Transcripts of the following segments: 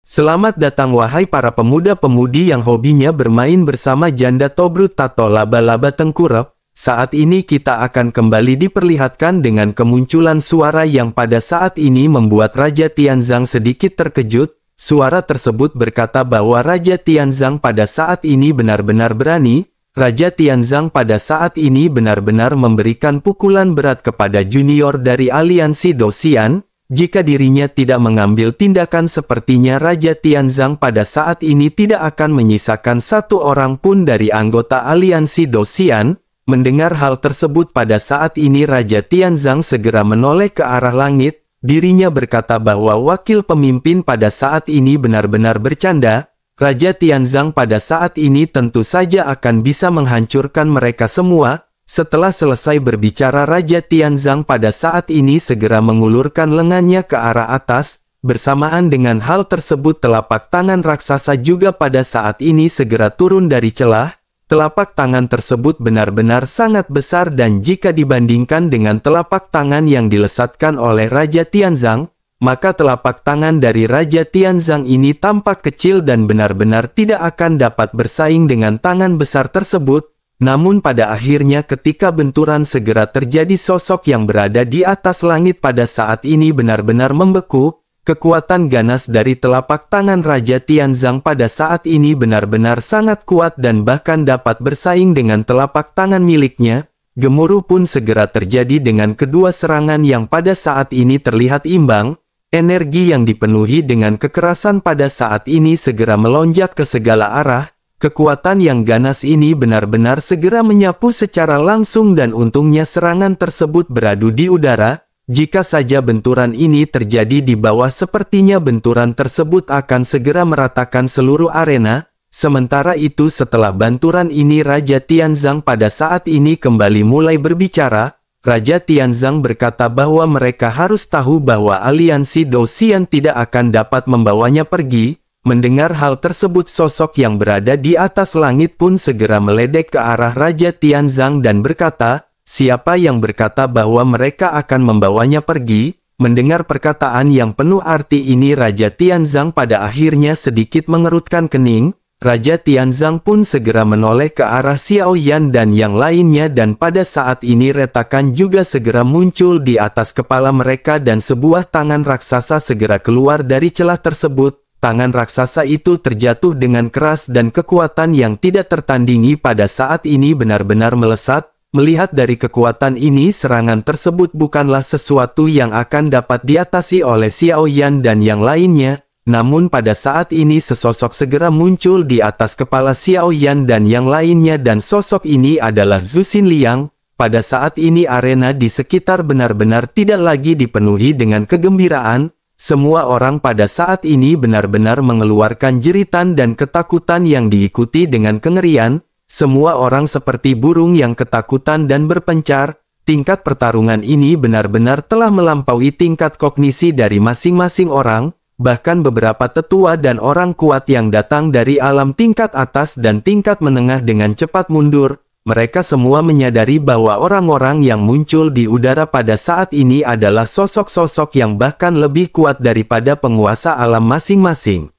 Selamat datang wahai para pemuda-pemudi yang hobinya bermain bersama janda Tobrut atau laba-laba tengkurap. Saat ini kita akan kembali diperlihatkan dengan kemunculan suara yang pada saat ini membuat Raja Tianzang sedikit terkejut. Suara tersebut berkata bahwa Raja Tianzang pada saat ini benar-benar berani. Raja Tianzang pada saat ini benar-benar memberikan pukulan berat kepada junior dari aliansi Dosian. Jika dirinya tidak mengambil tindakan sepertinya Raja Tianzang pada saat ini tidak akan menyisakan satu orang pun dari anggota aliansi Dosian. Mendengar hal tersebut pada saat ini Raja Tianzang segera menoleh ke arah langit. Dirinya berkata bahwa wakil pemimpin pada saat ini benar-benar bercanda. Raja Tianzang pada saat ini tentu saja akan bisa menghancurkan mereka semua. Setelah selesai berbicara Raja Tianzang pada saat ini segera mengulurkan lengannya ke arah atas. Bersamaan dengan hal tersebut telapak tangan raksasa juga pada saat ini segera turun dari celah. Telapak tangan tersebut benar-benar sangat besar dan jika dibandingkan dengan telapak tangan yang dilesatkan oleh Raja Tianzang, maka telapak tangan dari Raja Tianzang ini tampak kecil dan benar-benar tidak akan dapat bersaing dengan tangan besar tersebut. Namun pada akhirnya ketika benturan segera terjadi sosok yang berada di atas langit pada saat ini benar-benar membeku. Kekuatan ganas dari telapak tangan Raja Tianzang pada saat ini benar-benar sangat kuat dan bahkan dapat bersaing dengan telapak tangan miliknya. Gemuruh pun segera terjadi dengan kedua serangan yang pada saat ini terlihat imbang. Energi yang dipenuhi dengan kekerasan pada saat ini segera melonjak ke segala arah. Kekuatan yang ganas ini benar-benar segera menyapu secara langsung dan untungnya serangan tersebut beradu di udara. Jika saja benturan ini terjadi di bawah sepertinya benturan tersebut akan segera meratakan seluruh arena. Sementara itu setelah benturan ini Raja Tianzang pada saat ini kembali mulai berbicara. Raja Tianzang berkata bahwa mereka harus tahu bahwa aliansi Dosian tidak akan dapat membawanya pergi. Mendengar hal tersebut sosok yang berada di atas langit pun segera meledek ke arah Raja Tianzang dan berkata, siapa yang berkata bahwa mereka akan membawanya pergi? Mendengar perkataan yang penuh arti ini Raja Tianzang pada akhirnya sedikit mengerutkan kening. Raja Tianzang pun segera menoleh ke arah Xiao Yan dan yang lainnya dan pada saat ini retakan juga segera muncul di atas kepala mereka dan sebuah tangan raksasa segera keluar dari celah tersebut. Tangan raksasa itu terjatuh dengan keras dan kekuatan yang tidak tertandingi pada saat ini benar-benar melesat. Melihat dari kekuatan ini serangan tersebut bukanlah sesuatu yang akan dapat diatasi oleh Xiao Yan dan yang lainnya. Namun pada saat ini sesosok segera muncul di atas kepala Xiao Yan dan yang lainnya dan sosok ini adalah Zhu Xinliang. Pada saat ini arena di sekitar benar-benar tidak lagi dipenuhi dengan kegembiraan. Semua orang pada saat ini benar-benar mengeluarkan jeritan dan ketakutan yang diikuti dengan kengerian. Semua orang seperti burung yang ketakutan dan berpencar. Tingkat pertarungan ini benar-benar telah melampaui tingkat kognisi dari masing-masing orang. Bahkan beberapa tetua dan orang kuat yang datang dari alam tingkat atas dan tingkat menengah dengan cepat mundur. Mereka semua menyadari bahwa orang-orang yang muncul di udara pada saat ini adalah sosok-sosok yang bahkan lebih kuat daripada penguasa alam masing-masing.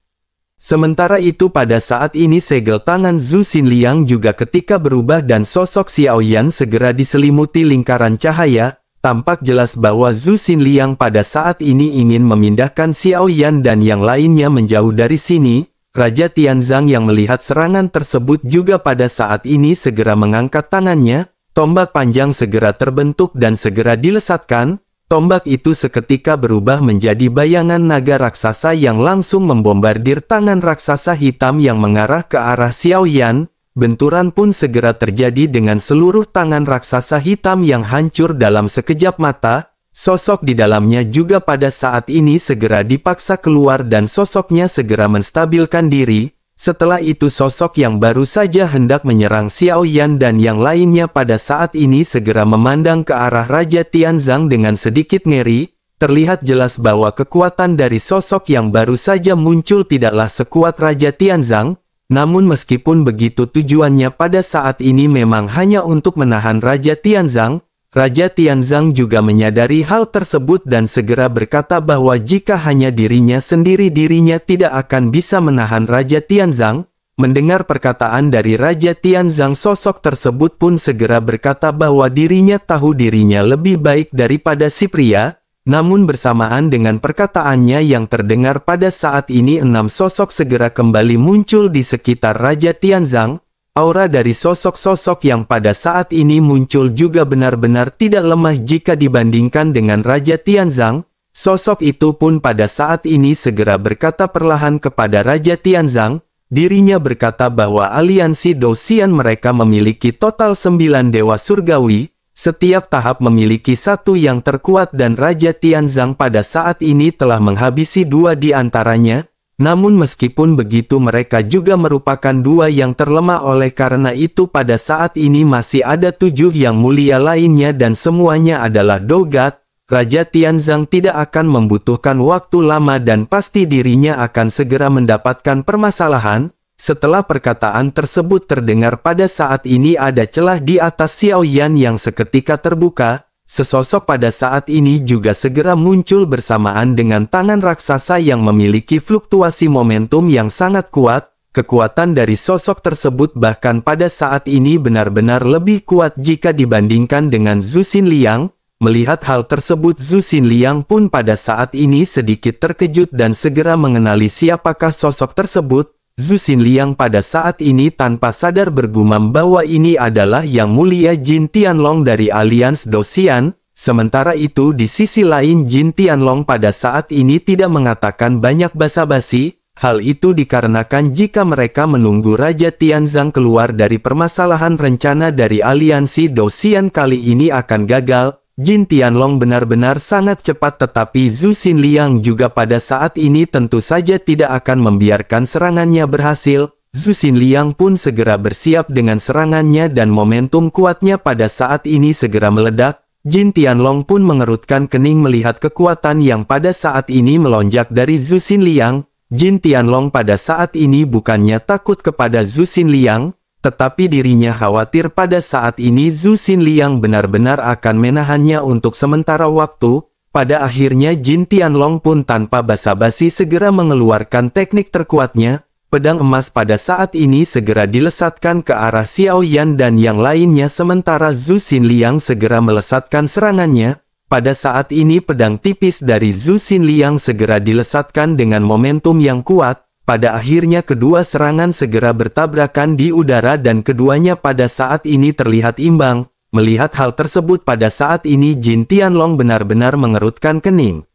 Sementara itu pada saat ini segel tangan Zhu Xinliang juga ketika berubah dan sosok Xiao Yan segera diselimuti lingkaran cahaya. Tampak jelas bahwa Zhu Xinliang pada saat ini ingin memindahkan Xiao Yan dan yang lainnya menjauh dari sini. Raja Tianzang yang melihat serangan tersebut juga pada saat ini segera mengangkat tangannya. Tombak panjang segera terbentuk dan segera dilesatkan. Tombak itu seketika berubah menjadi bayangan naga raksasa yang langsung membombardir tangan raksasa hitam yang mengarah ke arah Xiao Yan. Benturan pun segera terjadi dengan seluruh tangan raksasa hitam yang hancur dalam sekejap mata. Sosok di dalamnya juga pada saat ini segera dipaksa keluar dan sosoknya segera menstabilkan diri. Setelah itu sosok yang baru saja hendak menyerang Xiao Yan dan yang lainnya pada saat ini segera memandang ke arah Raja Tianzang dengan sedikit ngeri. Terlihat jelas bahwa kekuatan dari sosok yang baru saja muncul tidaklah sekuat Raja Tianzang. Namun meskipun begitu tujuannya pada saat ini memang hanya untuk menahan Raja Tianzang. Raja Tianzang juga menyadari hal tersebut dan segera berkata bahwa jika hanya dirinya sendiri dirinya tidak akan bisa menahan Raja Tianzang. Mendengar perkataan dari Raja Tianzang, sosok tersebut pun segera berkata bahwa dirinya tahu dirinya lebih baik daripada si pria. Namun bersamaan dengan perkataannya yang terdengar pada saat ini 6 sosok segera kembali muncul di sekitar Raja Tianzang. Aura dari sosok-sosok yang pada saat ini muncul juga benar-benar tidak lemah jika dibandingkan dengan Raja Tianzang. Sosok itu pun pada saat ini segera berkata perlahan kepada Raja Tianzang. Dirinya berkata bahwa aliansi Dosian mereka memiliki total 9 dewa surgawi. Setiap tahap memiliki satu yang terkuat dan Raja Tianzang pada saat ini telah menghabisi 2 di antaranya. Namun meskipun begitu mereka juga merupakan 2 yang terlemah, oleh karena itu pada saat ini masih ada 7 yang mulia lainnya dan semuanya adalah Dogat. Raja Tianzang tidak akan membutuhkan waktu lama dan pasti dirinya akan segera mendapatkan permasalahan. Setelah perkataan tersebut terdengar pada saat ini ada celah di atas Xiao Yan yang seketika terbuka. Sesosok pada saat ini juga segera muncul bersamaan dengan tangan raksasa yang memiliki fluktuasi momentum yang sangat kuat. Kekuatan dari sosok tersebut bahkan pada saat ini benar-benar lebih kuat jika dibandingkan dengan Zhu Xinliang. Melihat hal tersebut, Zhu Xinliang pun pada saat ini sedikit terkejut dan segera mengenali siapakah sosok tersebut. Zhu Xinliang pada saat ini tanpa sadar bergumam bahwa ini adalah Yang Mulia Jin Tianlong dari Alians Dosian. Sementara itu di sisi lain Jin Tianlong pada saat ini tidak mengatakan banyak basa-basi. Hal itu dikarenakan jika mereka menunggu Raja Tianzang keluar dari permasalahan, rencana dari aliansi Dosian kali ini akan gagal. Jin Tianlong benar-benar sangat cepat, tetapi Zhu Xinliang juga pada saat ini tentu saja tidak akan membiarkan serangannya berhasil. Zhu Xinliang pun segera bersiap dengan serangannya dan momentum kuatnya pada saat ini segera meledak. Jin Tianlong pun mengerutkan kening melihat kekuatan yang pada saat ini melonjak dari Zhu Xinliang. Jin Tianlong pada saat ini bukannya takut kepada Zhu Xinliang, tetapi dirinya khawatir pada saat ini Zhu Xinliang benar-benar akan menahannya untuk sementara waktu. Pada akhirnya Jin Tianlong pun tanpa basa-basi segera mengeluarkan teknik terkuatnya. Pedang emas pada saat ini segera dilesatkan ke arah Xiao Yan dan yang lainnya, sementara Zhu Xinliang segera melesatkan serangannya. Pada saat ini pedang tipis dari Zhu Xinliang segera dilesatkan dengan momentum yang kuat. Pada akhirnya kedua serangan segera bertabrakan di udara dan keduanya pada saat ini terlihat imbang. Melihat hal tersebut pada saat ini Jin Tianlong benar-benar mengerutkan kening.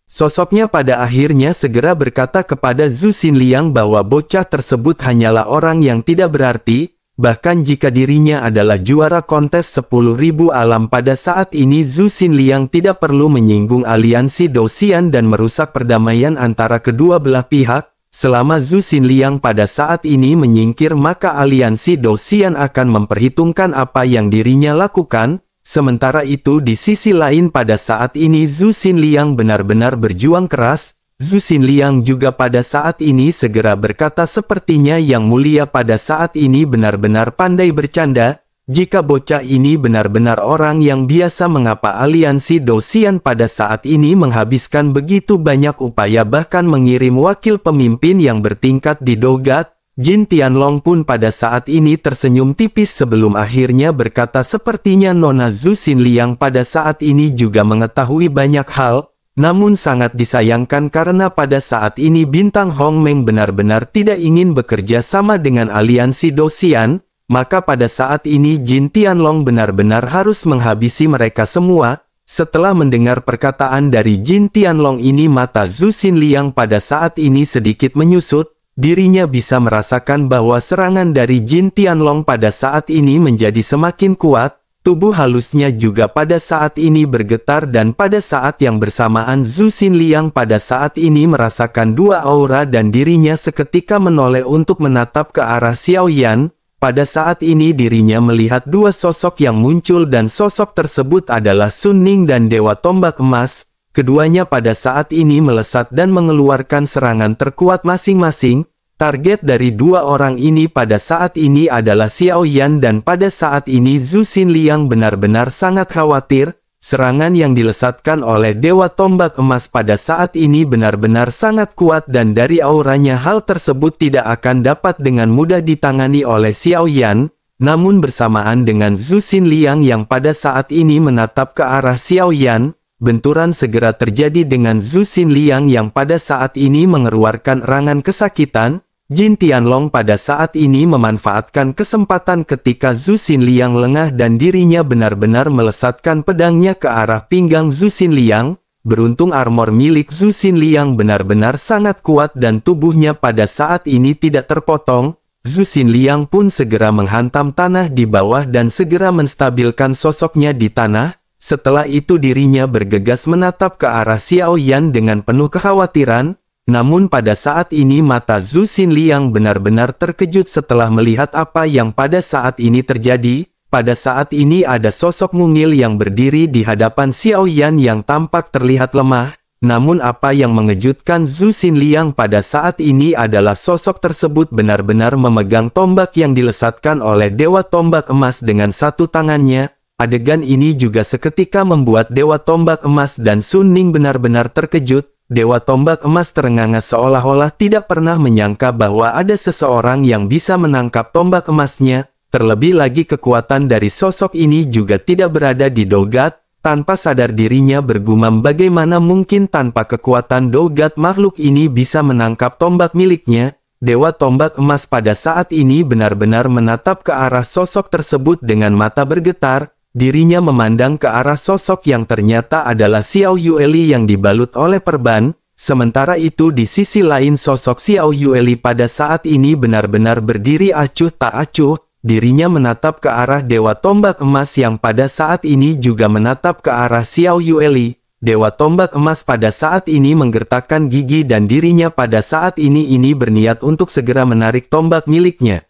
Sosoknya pada akhirnya segera berkata kepada Zhu Xinliang bahwa bocah tersebut hanyalah orang yang tidak berarti. Bahkan jika dirinya adalah juara kontes 10.000 alam, pada saat ini Zhu Xinliang tidak perlu menyinggung aliansi Dosian dan merusak perdamaian antara kedua belah pihak. Selama Zhu Xinliang pada saat ini menyingkir, maka aliansi Dosian akan memperhitungkan apa yang dirinya lakukan. Sementara itu di sisi lain pada saat ini Zhu Xinliang benar-benar berjuang keras. Zhu Xinliang juga pada saat ini segera berkata, sepertinya Yang Mulia pada saat ini benar-benar pandai bercanda. Jika bocah ini benar-benar orang yang biasa, mengapa aliansi Dosian pada saat ini menghabiskan begitu banyak upaya bahkan mengirim wakil pemimpin yang bertingkat di Dogat? Jin Tianlong pun pada saat ini tersenyum tipis sebelum akhirnya berkata, sepertinya Nona Zhu Xinliang pada saat ini juga mengetahui banyak hal. Namun sangat disayangkan karena pada saat ini Bintang Hongmeng benar-benar tidak ingin bekerja sama dengan aliansi Dosian. Maka pada saat ini Jin Tianlong benar-benar harus menghabisi mereka semua. Setelah mendengar perkataan dari Jin Tianlong ini, mata Zhu Xinliang pada saat ini sedikit menyusut. Dirinya bisa merasakan bahwa serangan dari Jin Tianlong pada saat ini menjadi semakin kuat. Tubuh halusnya juga pada saat ini bergetar dan pada saat yang bersamaan Zhu Xinliang pada saat ini merasakan dua aura dan dirinya seketika menoleh untuk menatap ke arah Xiao Yan. Pada saat ini dirinya melihat dua sosok yang muncul dan sosok tersebut adalah Sun Ning dan Dewa Tombak Emas. Keduanya pada saat ini melesat dan mengeluarkan serangan terkuat masing-masing. Target dari dua orang ini pada saat ini adalah Xiao Yan dan pada saat ini Zhu Xinliang benar-benar sangat khawatir. Serangan yang dilesatkan oleh Dewa Tombak Emas pada saat ini benar-benar sangat kuat dan dari auranya hal tersebut tidak akan dapat dengan mudah ditangani oleh Xiao Yan. Namun bersamaan dengan Zhu Xinliang yang pada saat ini menatap ke arah Xiao Yan, benturan segera terjadi dengan Zhu Xinliang yang pada saat ini mengeluarkan erangan kesakitan. Jin Tianlong pada saat ini memanfaatkan kesempatan ketika Zhu Xinliang lengah dan dirinya benar-benar melesatkan pedangnya ke arah pinggang Zhu Xinliang. Beruntung armor milik Zhu Xinliang benar-benar sangat kuat dan tubuhnya pada saat ini tidak terpotong. Zhu Xinliang pun segera menghantam tanah di bawah dan segera menstabilkan sosoknya di tanah. Setelah itu dirinya bergegas menatap ke arah Xiao Yan dengan penuh kekhawatiran. Namun pada saat ini mata Zhu Xinliang benar-benar terkejut setelah melihat apa yang pada saat ini terjadi. Pada saat ini ada sosok mungil yang berdiri di hadapan Xiao Yan yang tampak terlihat lemah. Namun apa yang mengejutkan Zhu Xinliang pada saat ini adalah sosok tersebut benar-benar memegang tombak yang dilesatkan oleh Dewa Tombak Emas dengan satu tangannya. Adegan ini juga seketika membuat Dewa Tombak Emas dan Sun Ning benar-benar terkejut. Dewa Tombak Emas terengah-engah seolah-olah tidak pernah menyangka bahwa ada seseorang yang bisa menangkap tombak emasnya. Terlebih lagi kekuatan dari sosok ini juga tidak berada di Dogat. Tanpa sadar dirinya bergumam bagaimana mungkin tanpa kekuatan Dogat makhluk ini bisa menangkap tombak miliknya. Dewa Tombak Emas pada saat ini benar-benar menatap ke arah sosok tersebut dengan mata bergetar. Dirinya memandang ke arah sosok yang ternyata adalah Xiao Yueli yang dibalut oleh perban. Sementara itu di sisi lain sosok Xiao Yueli pada saat ini benar-benar berdiri acuh tak acuh. Dirinya menatap ke arah Dewa Tombak Emas yang pada saat ini juga menatap ke arah Xiao Yueli. Dewa Tombak Emas pada saat ini menggertakkan gigi dan dirinya pada saat ini berniat untuk segera menarik tombak miliknya.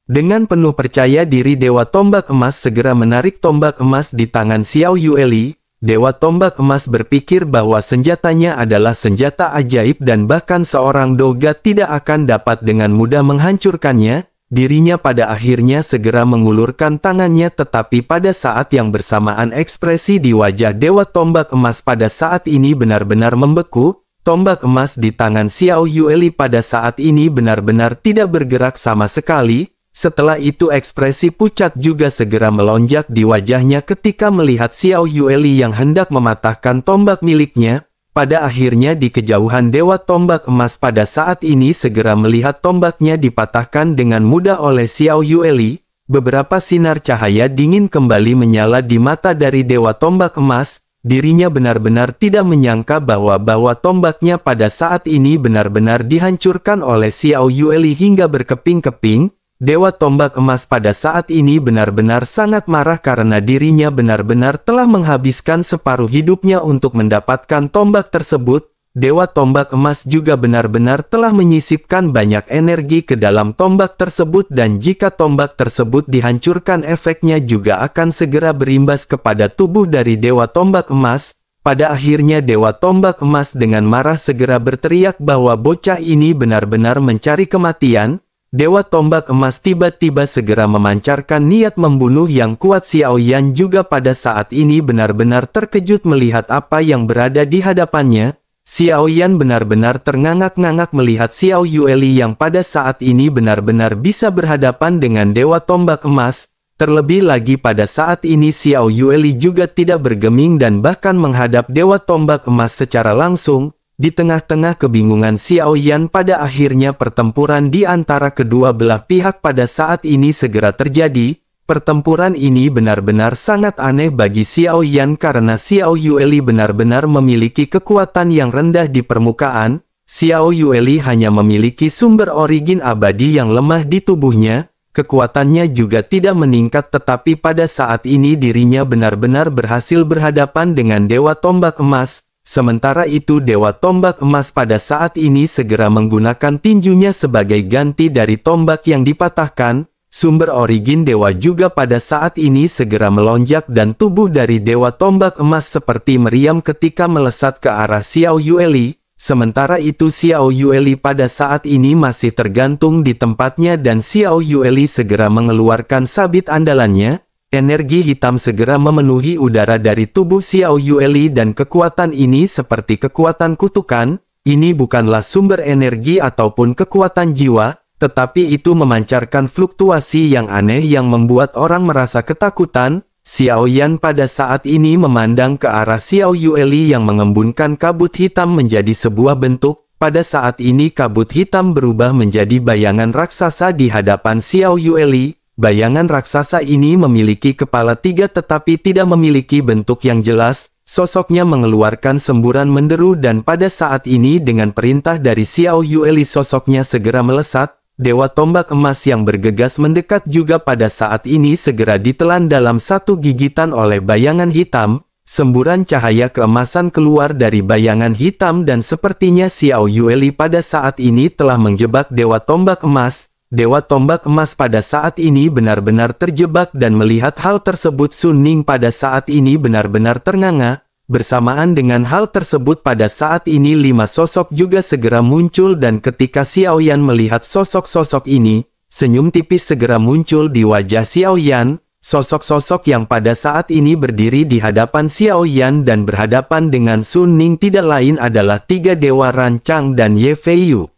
Dengan penuh percaya diri Dewa Tombak Emas segera menarik tombak emas di tangan Xiao Yueli. Dewa Tombak Emas berpikir bahwa senjatanya adalah senjata ajaib dan bahkan seorang Dogat tidak akan dapat dengan mudah menghancurkannya. Dirinya pada akhirnya segera mengulurkan tangannya tetapi pada saat yang bersamaan ekspresi di wajah Dewa Tombak Emas pada saat ini benar-benar membeku. Tombak emas di tangan Xiao Yueli pada saat ini benar-benar tidak bergerak sama sekali. Setelah itu ekspresi pucat juga segera melonjak di wajahnya ketika melihat Xiao Yueli yang hendak mematahkan tombak miliknya. Pada akhirnya di kejauhan Dewa Tombak Emas pada saat ini segera melihat tombaknya dipatahkan dengan mudah oleh Xiao Yueli. Beberapa sinar cahaya dingin kembali menyala di mata dari Dewa Tombak Emas. Dirinya benar-benar tidak menyangka bahwa tombaknya pada saat ini benar-benar dihancurkan oleh Xiao Yueli hingga berkeping-keping. Dewa Tombak Emas pada saat ini benar-benar sangat marah karena dirinya benar-benar telah menghabiskan separuh hidupnya untuk mendapatkan tombak tersebut. Dewa Tombak Emas juga benar-benar telah menyisipkan banyak energi ke dalam tombak tersebut dan jika tombak tersebut dihancurkan efeknya juga akan segera berimbas kepada tubuh dari Dewa Tombak Emas. Pada akhirnya Dewa Tombak Emas dengan marah segera berteriak bahwa bocah ini benar-benar mencari kematian. Dewa Tombak Emas tiba-tiba segera memancarkan niat membunuh yang kuat. Xiao Yan juga pada saat ini benar-benar terkejut melihat apa yang berada di hadapannya. Xiao Yan benar-benar terngangak-ngangak melihat Xiao Yueli yang pada saat ini benar-benar bisa berhadapan dengan Dewa Tombak Emas. Terlebih lagi pada saat ini Xiao Yueli juga tidak bergeming dan bahkan menghadap Dewa Tombak Emas secara langsung. Di tengah-tengah kebingungan Xiao Yan pada akhirnya pertempuran di antara kedua belah pihak pada saat ini segera terjadi. Pertempuran ini benar-benar sangat aneh bagi Xiao Yan karena Xiao Yueli benar-benar memiliki kekuatan yang rendah di permukaan. Xiao Yueli hanya memiliki sumber origin abadi yang lemah di tubuhnya. Kekuatannya juga tidak meningkat tetapi pada saat ini dirinya benar-benar berhasil berhadapan dengan Dewa Tombak Emas. Sementara itu Dewa Tombak Emas pada saat ini segera menggunakan tinjunya sebagai ganti dari tombak yang dipatahkan. Sumber origin dewa juga pada saat ini segera melonjak dan tubuh dari Dewa Tombak Emas seperti meriam ketika melesat ke arah Xiao Yueli. Sementara itu Xiao Yueli pada saat ini masih tergantung di tempatnya dan Xiao Yueli segera mengeluarkan sabit andalannya. Energi hitam segera memenuhi udara dari tubuh Xiao Yueli dan kekuatan ini seperti kekuatan kutukan. Ini bukanlah sumber energi ataupun kekuatan jiwa, tetapi itu memancarkan fluktuasi yang aneh yang membuat orang merasa ketakutan. Xiao Yan pada saat ini memandang ke arah Xiao Yueli yang mengembunkan kabut hitam menjadi sebuah bentuk. Pada saat ini kabut hitam berubah menjadi bayangan raksasa di hadapan Xiao Yueli. Bayangan raksasa ini memiliki kepala 3 tetapi tidak memiliki bentuk yang jelas. Sosoknya mengeluarkan semburan menderu dan pada saat ini dengan perintah dari Xiao Yueli sosoknya segera melesat. Dewa tombak emas yang bergegas mendekat juga pada saat ini segera ditelan dalam satu gigitan oleh bayangan hitam. Semburan cahaya keemasan keluar dari bayangan hitam dan sepertinya Xiao Yueli pada saat ini telah menjebak Dewa Tombak Emas. Dewa Tombak Emas pada saat ini benar-benar terjebak dan melihat hal tersebut Sun Ning pada saat ini benar-benar ternganga. Bersamaan dengan hal tersebut pada saat ini 5 sosok juga segera muncul dan ketika Xiao Yan melihat sosok-sosok ini, senyum tipis segera muncul di wajah Xiao Yan. Sosok-sosok yang pada saat ini berdiri di hadapan Xiao Yan dan berhadapan dengan Sun Ning tidak lain adalah 3 dewa Rancang dan Ye Feiyu.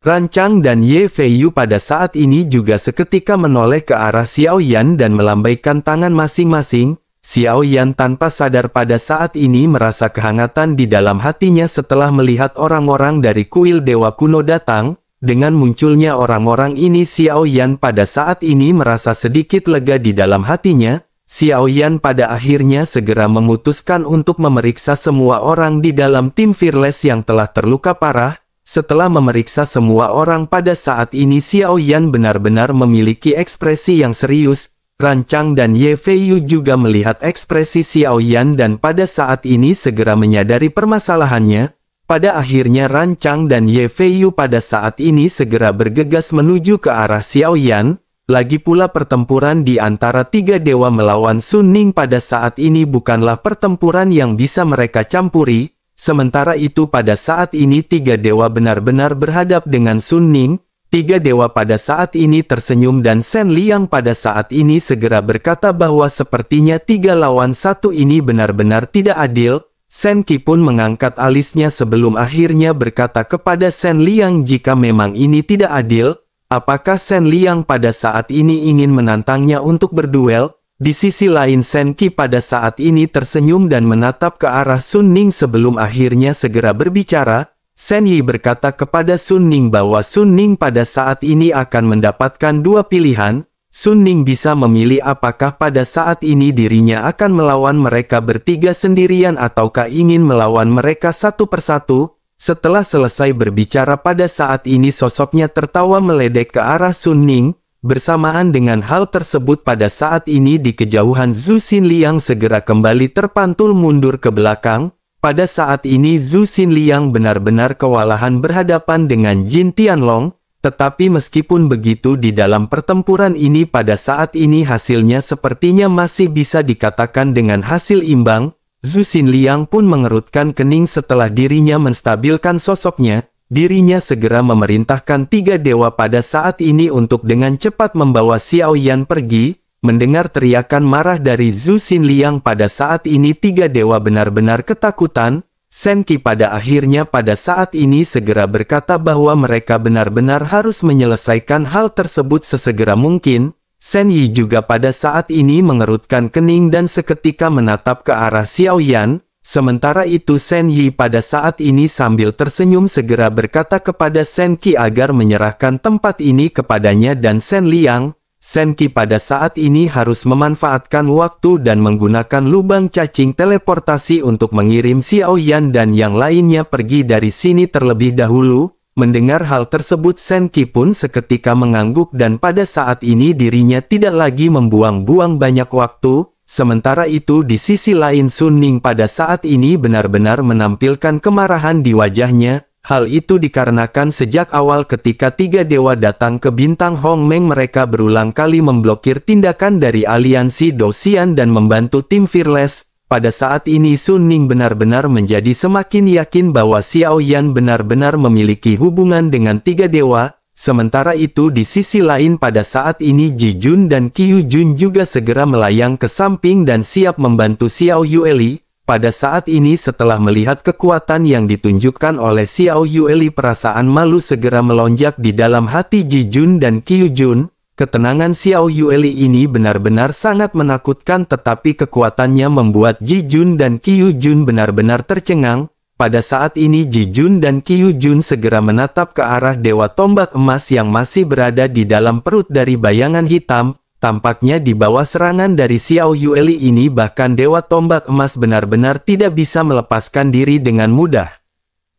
Rancang dan Ye Feiyu pada saat ini juga seketika menoleh ke arah Xiao Yan dan melambaikan tangan masing-masing. Xiao Yan tanpa sadar pada saat ini merasa kehangatan di dalam hatinya setelah melihat orang-orang dari kuil dewa kuno datang. Dengan munculnya orang-orang ini Xiao Yan pada saat ini merasa sedikit lega di dalam hatinya. Xiao Yan pada akhirnya segera memutuskan untuk memeriksa semua orang di dalam tim Fearless yang telah terluka parah. Setelah memeriksa semua orang pada saat ini Xiao Yan benar-benar memiliki ekspresi yang serius. Rancang dan Ye Feiyu juga melihat ekspresi Xiao Yan dan pada saat ini segera menyadari permasalahannya. Pada akhirnya Rancang dan Ye Feiyu pada saat ini segera bergegas menuju ke arah Xiao Yan. Lagi pula pertempuran di antara 3 dewa melawan Sun Ning pada saat ini bukanlah pertempuran yang bisa mereka campuri. Sementara itu pada saat ini 3 dewa benar-benar berhadap dengan Sun Ning. 3 dewa pada saat ini tersenyum dan Shen Liang pada saat ini segera berkata bahwa sepertinya 3 lawan 1 ini benar-benar tidak adil. Shen Qi pun mengangkat alisnya sebelum akhirnya berkata kepada Shen Liang jika memang ini tidak adil, apakah Shen Liang pada saat ini ingin menantangnya untuk berduel? Di sisi lain Shen Qi pada saat ini tersenyum dan menatap ke arah Sun Ning sebelum akhirnya segera berbicara. Shen Yi berkata kepada Sun Ning bahwa Sun Ning pada saat ini akan mendapatkan 2 pilihan. Sun Ning bisa memilih apakah pada saat ini dirinya akan melawan mereka bertiga sendirian ataukah ingin melawan mereka satu persatu. Setelah selesai berbicara pada saat ini sosoknya tertawa meledek ke arah Sun Ning. Bersamaan dengan hal tersebut pada saat ini di kejauhan Zhu Xinliang segera kembali terpantul mundur ke belakang. Pada saat ini Zhu Xinliang benar-benar kewalahan berhadapan dengan Jin Tianlong, tetapi meskipun begitu di dalam pertempuran ini pada saat ini hasilnya sepertinya masih bisa dikatakan dengan hasil imbang. Zhu Xinliang pun mengerutkan kening setelah dirinya menstabilkan sosoknya. Dirinya segera memerintahkan 3 dewa pada saat ini untuk dengan cepat membawa Xiao Yan pergi. Mendengar teriakan marah dari Zhu Xinliang pada saat ini 3 dewa benar-benar ketakutan. Shen Qi pada akhirnya pada saat ini segera berkata bahwa mereka benar-benar harus menyelesaikan hal tersebut sesegera mungkin. Shen Yi juga pada saat ini mengerutkan kening dan seketika menatap ke arah Xiao Yan. Sementara itu Shen Yi pada saat ini sambil tersenyum segera berkata kepada Shen Qi agar menyerahkan tempat ini kepadanya dan Shen Liang. Shen Qi pada saat ini harus memanfaatkan waktu dan menggunakan lubang cacing teleportasi untuk mengirim Xiao Yan dan yang lainnya pergi dari sini terlebih dahulu. Mendengar hal tersebut Shen Qi pun seketika mengangguk dan pada saat ini dirinya tidak lagi membuang-buang banyak waktu. Sementara itu di sisi lain Sun Ning pada saat ini benar-benar menampilkan kemarahan di wajahnya. Hal itu dikarenakan sejak awal ketika 3 dewa datang ke bintang Hong Meng mereka berulang kali memblokir tindakan dari aliansi Dou Xian dan membantu tim Fearless. pada saat ini Sun Ning benar-benar menjadi semakin yakin bahwa Xiao Yan benar-benar memiliki hubungan dengan tiga dewa. Sementara itu di sisi lain pada saat ini Ji Jun dan Qiu Jun juga segera melayang ke samping dan siap membantu Xiao Yueli. Pada saat ini setelah melihat kekuatan yang ditunjukkan oleh Xiao Yueli, perasaan malu segera melonjak di dalam hati Ji Jun dan Qiu Jun. Ketenangan Xiao Yueli ini benar-benar sangat menakutkan, tetapi kekuatannya membuat Ji Jun dan Qiu Jun benar-benar tercengang. Pada saat ini Ji Jun dan Qiu Jun segera menatap ke arah Dewa Tombak Emas yang masih berada di dalam perut dari bayangan hitam. Tampaknya di bawah serangan dari Xiao Yueli ini bahkan Dewa Tombak Emas benar-benar tidak bisa melepaskan diri dengan mudah.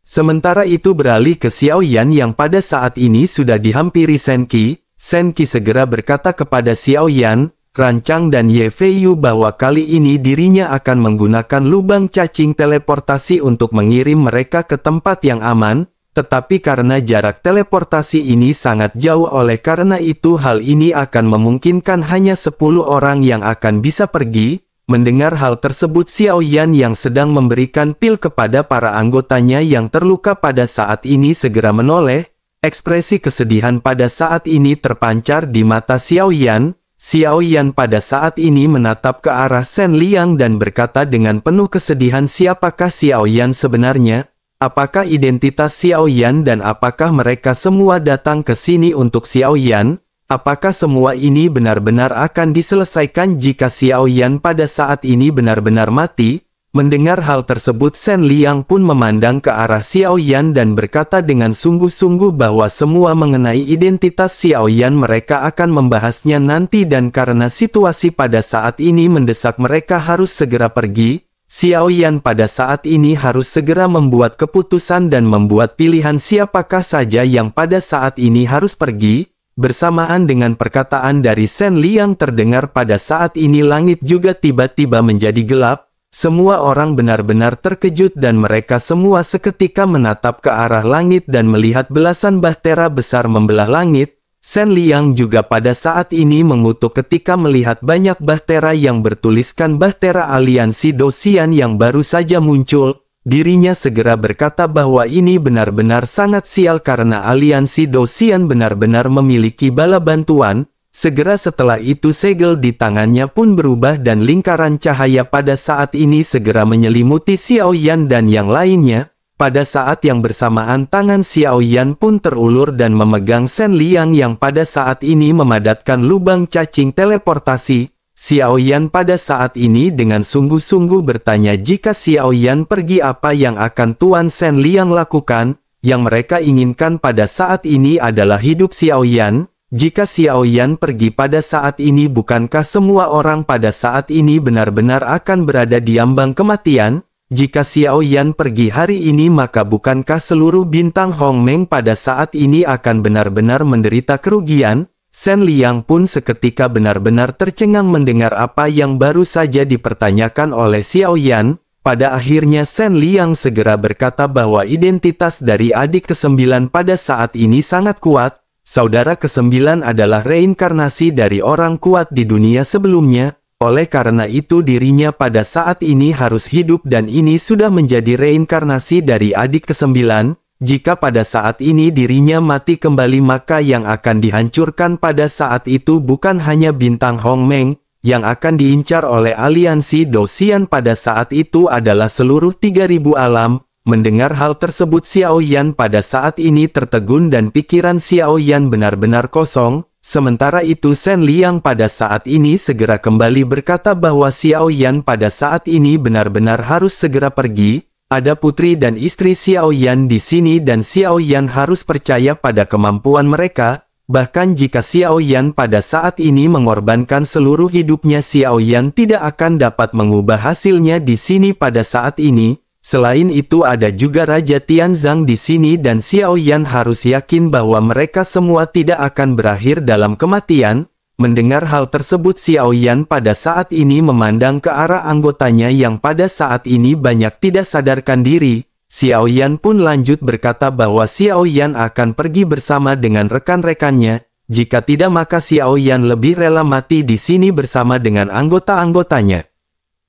Sementara itu beralih ke Xiao Yan yang pada saat ini sudah dihampiri Shen Qi. Shen Qi segera berkata kepada Xiao Yan, Rancang dan Ye Feiyu bahwa kali ini dirinya akan menggunakan lubang cacing teleportasi untuk mengirim mereka ke tempat yang aman, tetapi karena jarak teleportasi ini sangat jauh, oleh karena itu hal ini akan memungkinkan hanya 10 orang yang akan bisa pergi. Mendengar hal tersebut Xiao Yan yang sedang memberikan pil kepada para anggotanya yang terluka pada saat ini segera menoleh. Ekspresi kesedihan pada saat ini terpancar di mata Xiao Yan. Xiao Yan pada saat ini menatap ke arah Shen Liang dan berkata dengan penuh kesedihan, siapakah Xiao Yan sebenarnya? Apakah identitas Xiao Yan dan apakah mereka semua datang ke sini untuk Xiao Yan? Apakah semua ini benar-benar akan diselesaikan jika Xiao Yan pada saat ini benar-benar mati? Mendengar hal tersebut Shen Liang pun memandang ke arah Xiao Yan dan berkata dengan sungguh-sungguh bahwa semua mengenai identitas Xiao Yan mereka akan membahasnya nanti, dan karena situasi pada saat ini mendesak mereka harus segera pergi. Xiao Yan pada saat ini harus segera membuat keputusan dan membuat pilihan siapakah saja yang pada saat ini harus pergi. Bersamaan dengan perkataan dari Shen Liang terdengar pada saat ini langit juga tiba-tiba menjadi gelap. Semua orang benar-benar terkejut dan mereka semua seketika menatap ke arah langit dan melihat belasan bahtera besar membelah langit. Shen Liang juga pada saat ini mengutuk ketika melihat banyak bahtera yang bertuliskan Bahtera Aliansi Dosian yang baru saja muncul. Dirinya segera berkata bahwa ini benar-benar sangat sial karena Aliansi Dosian benar-benar memiliki bala bantuan. Segera setelah itu segel di tangannya pun berubah dan lingkaran cahaya pada saat ini segera menyelimuti Xiao Yan dan yang lainnya. Pada saat yang bersamaan tangan Xiao Yan pun terulur dan memegang Shen Liang yang pada saat ini memadatkan lubang cacing teleportasi. Xiao Yan pada saat ini dengan sungguh-sungguh bertanya jika Xiao Yan pergi apa yang akan Tuan Shen Liang lakukan. Yang mereka inginkan pada saat ini adalah hidup Xiao Yan. Jika Xiao Yan pergi pada saat ini, bukankah semua orang pada saat ini benar-benar akan berada di ambang kematian? Jika Xiao Yan pergi hari ini, maka bukankah seluruh bintang Hongmeng pada saat ini akan benar-benar menderita kerugian? Shen Liang pun seketika benar-benar tercengang mendengar apa yang baru saja dipertanyakan oleh Xiao Yan. Pada akhirnya Shen Liang segera berkata bahwa identitas dari adik ke-9 pada saat ini sangat kuat. Saudara ke-9 adalah reinkarnasi dari orang kuat di dunia sebelumnya, oleh karena itu dirinya pada saat ini harus hidup dan ini sudah menjadi reinkarnasi dari adik ke-9. Jika pada saat ini dirinya mati kembali, maka yang akan dihancurkan pada saat itu bukan hanya bintang Hongmeng, yang akan diincar oleh aliansi Dosian pada saat itu adalah seluruh 3000 alam. Mendengar hal tersebut Xiao Yan pada saat ini tertegun dan pikiran Xiao Yan benar-benar kosong. Sementara itu Shen Liang pada saat ini segera kembali berkata bahwa Xiao Yan pada saat ini benar-benar harus segera pergi. Ada putri dan istri Xiao Yan di sini dan Xiao Yan harus percaya pada kemampuan mereka. Bahkan jika Xiao Yan pada saat ini mengorbankan seluruh hidupnya, Xiao Yan tidak akan dapat mengubah hasilnya di sini pada saat ini. Selain itu ada juga Raja Tianzang di sini dan Xiao Yan harus yakin bahwa mereka semua tidak akan berakhir dalam kematian. Mendengar hal tersebut Xiao Yan pada saat ini memandang ke arah anggotanya yang pada saat ini banyak tidak sadarkan diri. Xiao Yan pun lanjut berkata bahwa Xiao Yan akan pergi bersama dengan rekan-rekannya. Jika tidak maka Xiao Yan lebih rela mati di sini bersama dengan anggota-anggotanya.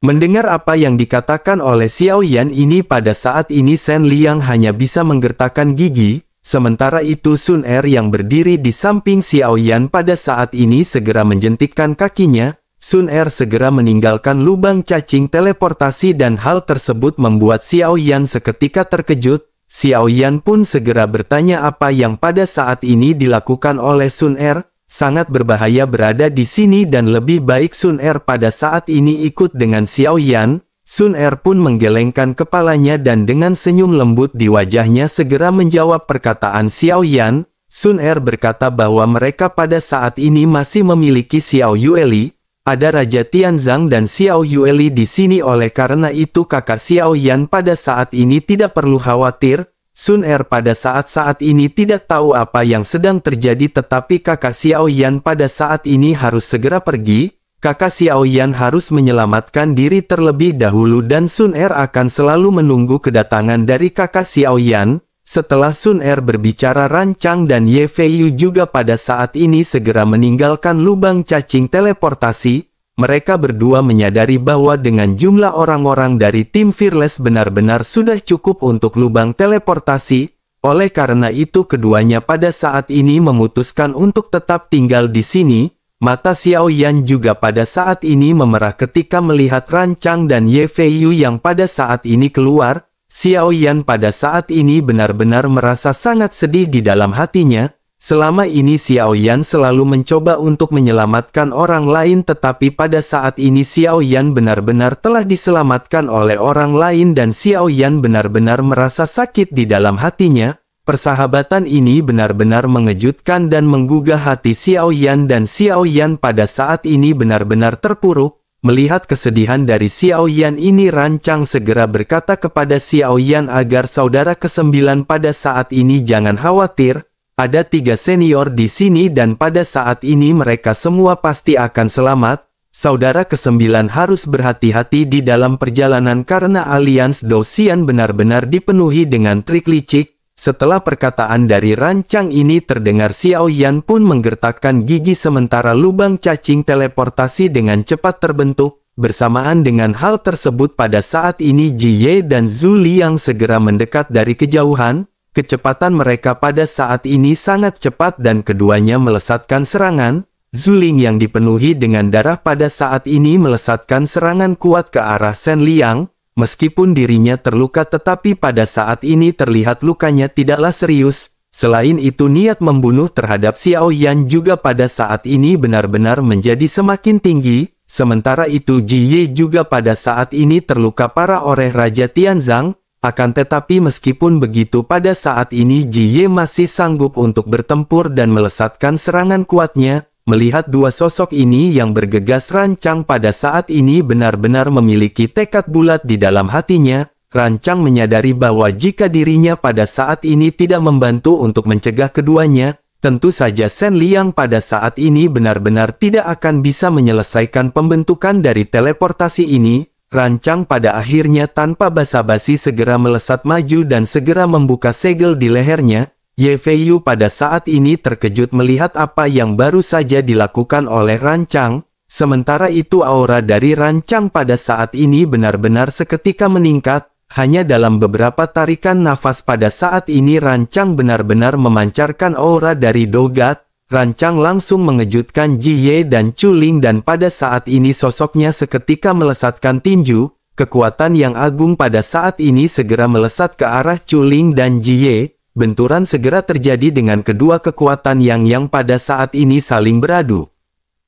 Mendengar apa yang dikatakan oleh Xiao Yan ini, pada saat ini Shen Liang hanya bisa menggertakkan gigi. Sementara itu Sun Er yang berdiri di samping Xiao Yan pada saat ini segera menjentikkan kakinya. Sun Er segera meninggalkan lubang cacing teleportasi dan hal tersebut membuat Xiao Yan seketika terkejut. Xiao Yan pun segera bertanya apa yang pada saat ini dilakukan oleh Sun Er. Sangat berbahaya berada di sini dan lebih baik Sun Er pada saat ini ikut dengan Xiao Yan. Sun Er pun menggelengkan kepalanya dan dengan senyum lembut di wajahnya segera menjawab perkataan Xiao Yan. Sun Er berkata bahwa mereka pada saat ini masih memiliki Xiao Yueli. Ada Raja Tianzang dan Xiao Yueli di sini, oleh karena itu kakak Xiao Yan pada saat ini tidak perlu khawatir. Sun Er pada saat ini tidak tahu apa yang sedang terjadi, tetapi kakak Xiao Yan pada saat ini harus segera pergi. Kakak Xiao Yan harus menyelamatkan diri terlebih dahulu dan Sun Er akan selalu menunggu kedatangan dari kakak Xiao Yan. Setelah Sun Er berbicara, Rancang dan Ye Feiyu juga pada saat ini segera meninggalkan lubang cacing teleportasi. Mereka berdua menyadari bahwa dengan jumlah orang-orang dari tim Fearless benar-benar sudah cukup untuk lubang teleportasi. Oleh karena itu keduanya pada saat ini memutuskan untuk tetap tinggal di sini. Mata Xiao Yan juga pada saat ini memerah ketika melihat Rancang dan Ye Feiyu yang pada saat ini keluar. Xiao Yan pada saat ini benar-benar merasa sangat sedih di dalam hatinya. Selama ini Xiao Yan selalu mencoba untuk menyelamatkan orang lain, tetapi pada saat ini Xiao Yan benar-benar telah diselamatkan oleh orang lain dan Xiao Yan benar-benar merasa sakit di dalam hatinya. Persahabatan ini benar-benar mengejutkan dan menggugah hati Xiao Yan dan Xiao Yan pada saat ini benar-benar terpuruk. Melihat kesedihan dari Xiao Yan ini, Rancang segera berkata kepada Xiao Yan agar saudara ke-9 pada saat ini jangan khawatir. Ada 3 senior di sini dan pada saat ini mereka semua pasti akan selamat. Saudara ke-9 harus berhati-hati di dalam perjalanan karena Alians Dosian benar-benar dipenuhi dengan trik licik. Setelah perkataan dari Rancang ini terdengar, Xiao Yan pun menggertakkan gigi sementara lubang cacing teleportasi dengan cepat terbentuk. Bersamaan dengan hal tersebut pada saat ini Ji Ye dan Zhu Liang segera mendekat dari kejauhan. Kecepatan mereka pada saat ini sangat cepat dan keduanya melesatkan serangan. Zhu Ling yang dipenuhi dengan darah pada saat ini melesatkan serangan kuat ke arah Shen Liang. Meskipun dirinya terluka tetapi pada saat ini terlihat lukanya tidaklah serius. Selain itu niat membunuh terhadap Xiao Yan juga pada saat ini benar-benar menjadi semakin tinggi. Sementara itu Ji Ye juga pada saat ini terluka parah oleh Raja Tianzang. Akan tetapi meskipun begitu pada saat ini Ji Ye masih sanggup untuk bertempur dan melesatkan serangan kuatnya. Melihat dua sosok ini yang bergegas, Rancang pada saat ini benar-benar memiliki tekad bulat di dalam hatinya. Rancang menyadari bahwa jika dirinya pada saat ini tidak membantu untuk mencegah keduanya, tentu saja Shen Liang pada saat ini benar-benar tidak akan bisa menyelesaikan pembentukan dari teleportasi ini. Rancang pada akhirnya tanpa basa-basi segera melesat maju dan segera membuka segel di lehernya. Ye Feiyu pada saat ini terkejut melihat apa yang baru saja dilakukan oleh Rancang. Sementara itu aura dari Rancang pada saat ini benar-benar seketika meningkat. Hanya dalam beberapa tarikan nafas pada saat ini Rancang benar-benar memancarkan aura dari Dogat. Rancang langsung mengejutkan Ji Ye dan Chu Ling dan pada saat ini sosoknya seketika melesatkan tinju. Kekuatan yang agung pada saat ini segera melesat ke arah Chu Ling dan Ji Ye. Benturan segera terjadi dengan kedua kekuatan yang pada saat ini saling beradu.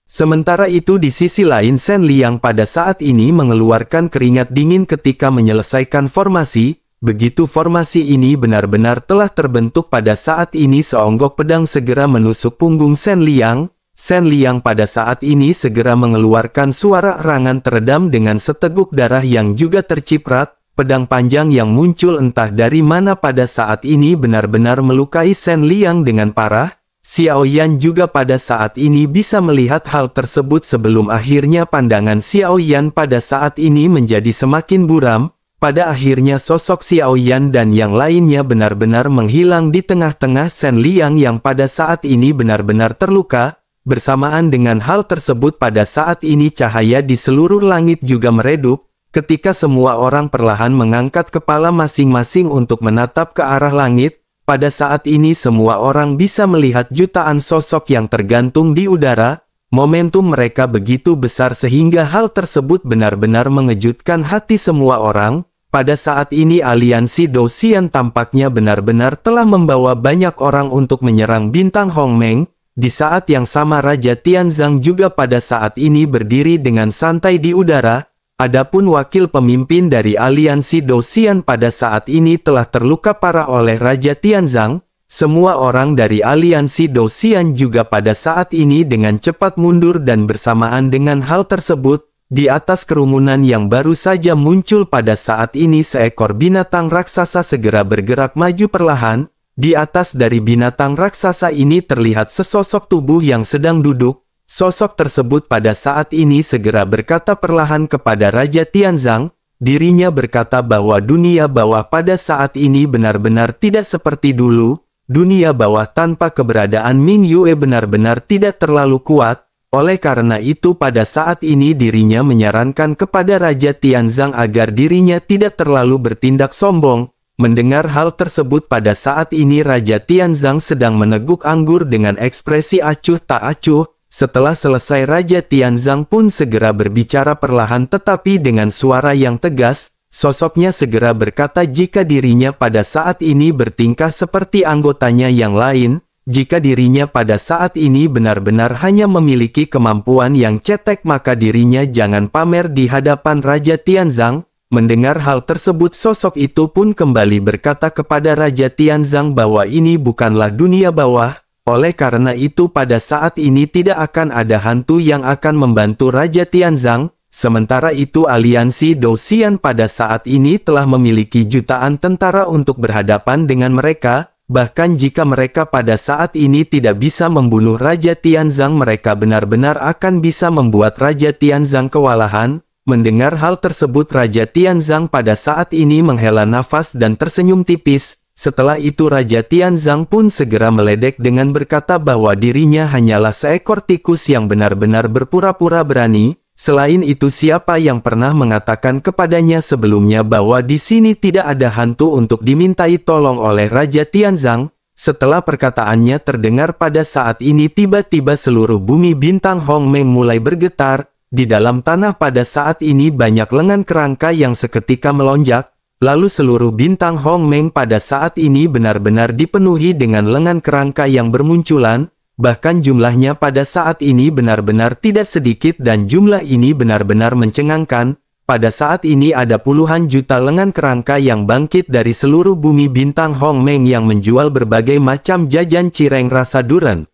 Sementara itu di sisi lain Shen Liang pada saat ini mengeluarkan keringat dingin ketika menyelesaikan formasi. Begitu formasi ini benar-benar telah terbentuk pada saat ini seonggok pedang segera menusuk punggung Shen Liang. Shen Liang pada saat ini segera mengeluarkan suara erangan teredam dengan seteguk darah yang juga terciprat. Pedang panjang yang muncul entah dari mana pada saat ini benar-benar melukai Shen Liang dengan parah. Xiao Yan juga pada saat ini bisa melihat hal tersebut sebelum akhirnya pandangan Xiao Yan pada saat ini menjadi semakin buram. Pada akhirnya sosok Xiao Yan dan yang lainnya benar-benar menghilang di tengah-tengah Shen Liang yang pada saat ini benar-benar terluka. Bersamaan dengan hal tersebut pada saat ini cahaya di seluruh langit juga meredup. Ketika semua orang perlahan mengangkat kepala masing-masing untuk menatap ke arah langit, pada saat ini semua orang bisa melihat jutaan sosok yang tergantung di udara. Momentum mereka begitu besar sehingga hal tersebut benar-benar mengejutkan hati semua orang. Pada saat ini aliansi Douxian tampaknya benar-benar telah membawa banyak orang untuk menyerang bintang Hongmeng. Di saat yang sama Raja Tianzang juga pada saat ini berdiri dengan santai di udara. Adapun wakil pemimpin dari aliansi Douxian pada saat ini telah terluka parah oleh Raja Tianzang. Semua orang dari aliansi Douxian juga pada saat ini dengan cepat mundur dan bersamaan dengan hal tersebut, di atas kerumunan yang baru saja muncul pada saat ini seekor binatang raksasa segera bergerak maju perlahan. Di atas dari binatang raksasa ini terlihat sesosok tubuh yang sedang duduk. Sosok tersebut pada saat ini segera berkata perlahan kepada Raja Tianzang. Dirinya berkata bahwa dunia bawah pada saat ini benar-benar tidak seperti dulu. Dunia bawah tanpa keberadaan Ming Yue benar-benar tidak terlalu kuat. Oleh karena itu pada saat ini dirinya menyarankan kepada Raja Tianzang agar dirinya tidak terlalu bertindak sombong. Mendengar hal tersebut pada saat ini Raja Tianzang sedang meneguk anggur dengan ekspresi acuh tak acuh. Setelah selesai Raja Tianzang pun segera berbicara perlahan tetapi dengan suara yang tegas. Sosoknya segera berkata jika dirinya pada saat ini bertingkah seperti anggotanya yang lain, jika dirinya pada saat ini benar-benar hanya memiliki kemampuan yang cetek maka dirinya jangan pamer di hadapan Raja Tianzang. Mendengar hal tersebut sosok itu pun kembali berkata kepada Raja Tianzang bahwa ini bukanlah dunia bawah. Oleh karena itu pada saat ini tidak akan ada hantu yang akan membantu Raja Tianzang. Sementara itu aliansi Douxian pada saat ini telah memiliki jutaan tentara untuk berhadapan dengan mereka. Bahkan jika mereka pada saat ini tidak bisa membunuh Raja Tianzang mereka benar-benar akan bisa membuat Raja Tianzang kewalahan. Mendengar hal tersebut Raja Tianzang pada saat ini menghela nafas dan tersenyum tipis. Setelah itu Raja Tianzang pun segera meledek dengan berkata bahwa dirinya hanyalah seekor tikus yang benar-benar berpura-pura berani. Selain itu siapa yang pernah mengatakan kepadanya sebelumnya bahwa di sini tidak ada hantu untuk dimintai tolong oleh Raja Tianzang? Setelah perkataannya terdengar pada saat ini tiba-tiba seluruh bumi bintang Hongmeng mulai bergetar. Di dalam tanah pada saat ini banyak lengan kerangka yang seketika melonjak. Lalu seluruh bintang Hongmeng pada saat ini benar-benar dipenuhi dengan lengan kerangka yang bermunculan, bahkan jumlahnya pada saat ini benar-benar tidak sedikit dan jumlah ini benar-benar mencengangkan. Pada saat ini ada puluhan juta lengan kerangka yang bangkit dari seluruh bumi bintang Hongmeng yang menjual berbagai macam jajan cireng rasa durian.